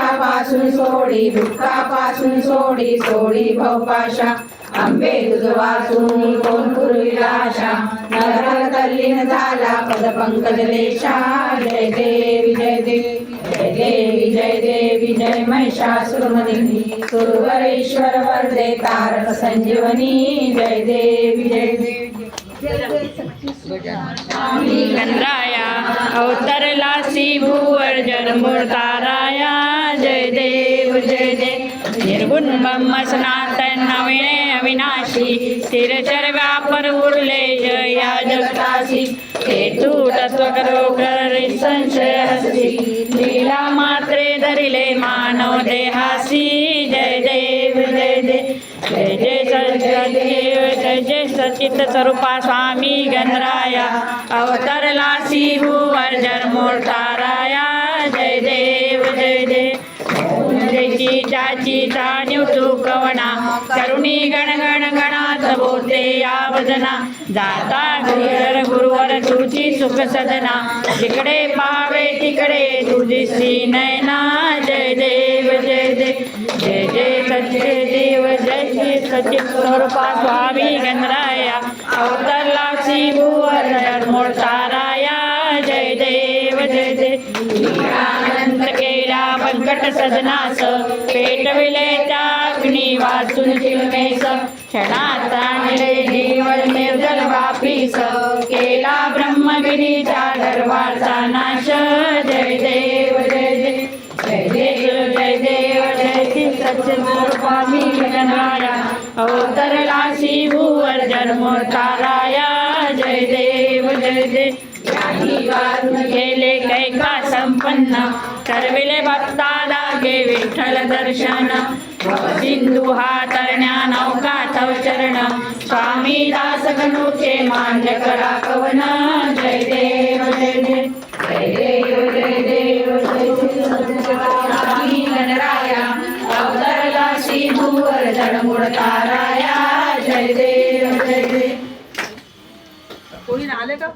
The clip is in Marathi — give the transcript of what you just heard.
क्लेशापासून सोडी दुःखापासून सोडी सोडी भवपाशा आंबे तुझ वाचून कोण पूर्वीला आशा नगर तल्लीन झाला पद पंकज लेशा जय देवी जय देवी जय देवी जय देवी जय महिषासुरमर्दिनी सुरवरेश्वर वरदे तारक संजीवनी जय देवी जय देवी गणराया अवतरला भूवर जन्मूर्ताराया जय देव जय देव निर्गुण ब्रह्म सनातन नविने अविनाशी स्थिरचर व्यापर उरले जया जगतासी हेतू तत्व करो कर संशय हसी लीला मात्रे धरिले मानव देहासी जय देव जय देव जय जय सचदेव जय जय सचित स्वरूपा स्वामी गणराया अवतरला भूवर जन्मूर्ताराया जय देव जय देव जयची जाची जाणीव तू कवना करुणी गण गण गणात बोलते या वजना जाता गुरुवर तुझी सुख सदना जिकडे पावे तिकडे तुझी नयना जय देव जय देव जय जय सचदेव जय श्री सचित स्वरूपा स्वामी गणराया अवतरला भूवर जन्मूर्ताराया जय देव जय देव अनंत केला संकट सदनास पेटविले त्या अग्नी वाचून चिलमेस क्षणात आणले जीवन निर्जल वापीस केला ब्रह्मगिरीच्या दरबारचा नाश जय देव जय देव जय देव जय देव जय श्री सच्चिदानंद गणराया अवतरला भूवर जन्मूर्ताराया जय देव जय देव केले कैका संपन्न करविले भक्ता लागे विठ्ठल दर्शन सिंधू हा तरण्या नौका तव चरण स्वामी दास गणूचे मान्य करा कवन जय देव जय देव जय देव जय देव जय स्वामी गणराया अवतरला भूवर जन्मूर्ताराया जय देव जय देव. कोणी आले का